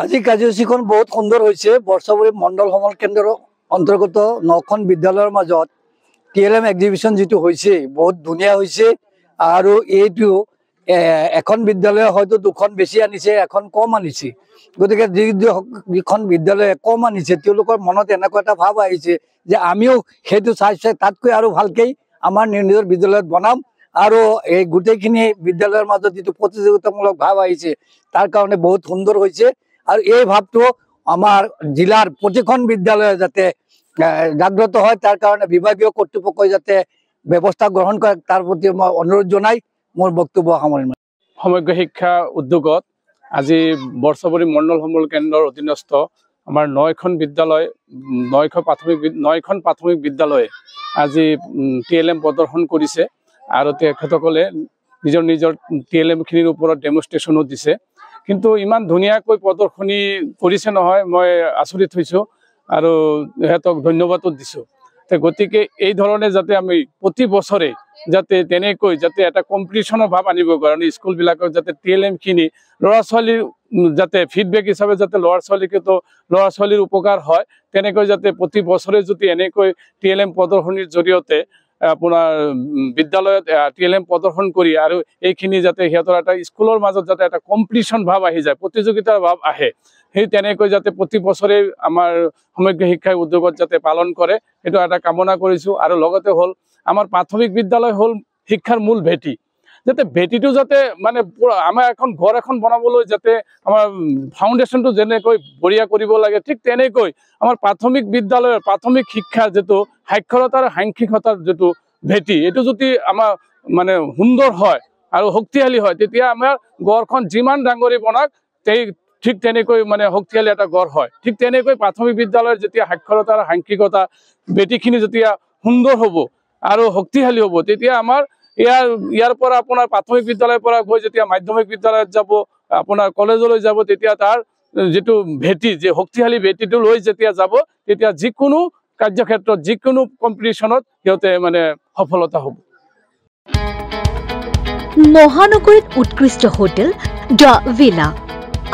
আজি কাৰ্যসূচীখন বহুত সুন্দৰ হৈছে। বৰ্ষাবৰী মণ্ডল সমল কেন্দ্ৰৰ অন্তৰ্গত 9খন বিদ্যালয়ৰ মাজত TLM এক্সিবিশন যিটো হৈছে বহুত ধুনীয়া হৈছে। আৰু এইটো এখন বিদ্যালয়ে হয়তো দুখন বেছি আনিছে, এখন কম আনিছে। গতিকে যিখন বিদ্যালয়ে কম আনিছে তেওঁলোকৰ মনত এনেকুৱা এটা ভাৱ আহিছে যে আমিও সেইটো চাই তাতকৈ আৰু ভালকৈ আমাৰ নিজৰ বিদ্যালয়ত বনাম। আৰু এই গোটেইখিনি বিদ্যালয়ৰ মাজত যিটো প্ৰতিযোগিতামূলক ভাৱ আহিছে তাৰ কাৰণে বহুত সুন্দৰ হৈছে। আৰু এই ভাৱটো আমাৰ জিলাৰ প্ৰতিখন বিদ্যালয়ে যাতে জাগ্ৰত হয় তাৰ কাৰণে বিভাগীয় কৰ্তৃপক্ষই যাতে ব্যৱস্থা গ্ৰহণ কৰে তাৰ প্ৰতি মই অনুৰোধ জনাই মোৰ বক্তব্য সামৰিম। সমগ্ৰ শিক্ষা উদ্যোগত আজি বৰ্ষাবৰী মণ্ডল সমল কেন্দ্ৰৰ অধীনস্থ আমাৰ 9খন বিদ্যালয় 9খন প্ৰাথমিক বিদ্যালয়ে আজি TLM প্ৰদৰ্শন কৰিছে। আৰু তেখেতসকলে নিজৰ নিজৰ TLMখিনিৰ ওপৰত ডেমনষ্ট্ৰেশ্যনো দিছে। কিন্তু ইমান ধুনীয়াকৈ প্ৰদৰ্শনী কৰিছে নহয়, মই আচৰিত হৈছোঁ আৰু সিহঁতক ধন্যবাদো দিছোঁ। গতিকে এই ধৰণে যাতে আমি প্ৰতি বছৰে যাতে তেনেকৈ যাতে এটা কম্পিটিশ্যনৰ ভাৱ আনিব কাৰণে স্কুলবিলাকক যাতে TLMখিনি ল'ৰা ছোৱালীৰ যাতে ফিডবেক হিচাপে যাতে ল'ৰা ছোৱালীৰ উপকাৰ হয়, তেনেকৈ যাতে প্ৰতি বছৰে যদি এনেকৈ TLM প্ৰদৰ্শনীৰ জৰিয়তে আপোনাৰ বিদ্যালয়ত TLM প্ৰদৰ্শন কৰি আৰু এইখিনি যাতে সিহঁতৰ এটা স্কুলৰ মাজত যাতে এটা কম্পিটিশ্যন ভাৱ আহি যায়, প্ৰতিযোগিতাৰ ভাৱ আহে, সেই তেনেকৈ যাতে প্ৰতি বছৰে আমাৰ সমগ্ৰ শিক্ষা উদ্যোগত যাতে পালন কৰে সেইটো এটা কামনা কৰিছোঁ। আৰু লগতে হ'ল আমাৰ প্ৰাথমিক বিদ্যালয় হ'ল শিক্ষাৰ মূল ভেটি। যাতে ভেটিটো যাতে মানে আমাৰ ঘৰ এখন বনাবলৈ যাতে আমাৰ ফাউণ্ডেশ্যনটো যেনেকৈ বঢ়িয়া কৰিব লাগে, ঠিক তেনেকৈ আমাৰ প্ৰাথমিক বিদ্যালয়ৰ প্ৰাথমিক শিক্ষাৰ যিটো সাক্ষৰতাৰ সাংখ্যিকতাৰ যিটো ভেটি এইটো যদি আমাৰ মানে সুন্দৰ হয় আৰু শক্তিশালী হয়, তেতিয়া আমাৰ গড়খন যিমান ডাঙৰে বনাক ঠিক তেনেকৈ মানে শক্তিশালী এটা গড় হয়। ঠিক তেনেকৈ প্ৰাথমিক বিদ্যালয়ৰ যেতিয়া সাক্ষৰতাৰ সাংখ্যিকতা ভেটিখিনি যেতিয়া সুন্দৰ হ'ব আৰু শক্তিশালী হ'ব, তেতিয়া আমাৰ ইয়াৰ পৰা আপোনাৰ প্ৰাথমিক বিদ্যালয়ৰ পৰা গৈ যেতিয়া মাধ্যমিক বিদ্যালয়ত যাব, আপোনাৰ কলেজলৈ যাব, তেতিয়া তাৰ যিটো ভেটি যে শক্তিশালী ভেটিটো লৈ যেতিয়া যাব, তেতিয়া যিকোনো কাৰ্যক্ষেত্ৰত যিকোনো কম্পিটিশ্যনত সিহঁতে মানে সফলতা হ'ব। মহানগৰীত উৎকৃষ্ট hotel the villa,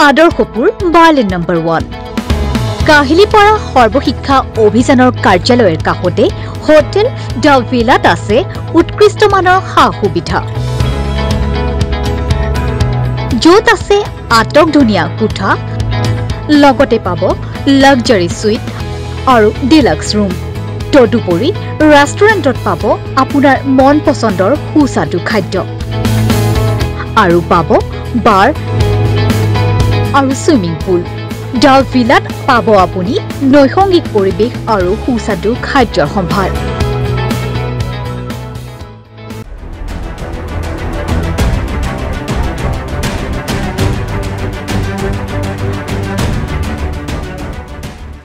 Adarshapur bylane number 1। Kahilipara সৰ্বশিক্ষা অভিযানৰ কাৰ্যালয়ৰ কাষতে হোটেল দ্য ভিলাত আছে উৎকৃষ্ট মানৰ সা সুবিধা, য'ত আছে আটকধুনীয়া কোঠা, লগতে পাব লাক্সাৰী সুইট আৰু ডিলাক্স ৰুম। তদুপৰি ৰেষ্টুৰেণ্টত পাব আপোনাৰ মন পচন্দৰ সুস্বাদু খাদ্য আৰু পাব বাৰ আৰু ছুইমিং পুল। দ্য ভিলাত পাব আপুনি নৈসংগিক পৰিৱেশ আৰু সুস্বাদু খাদ্যৰ সম্ভাৰ।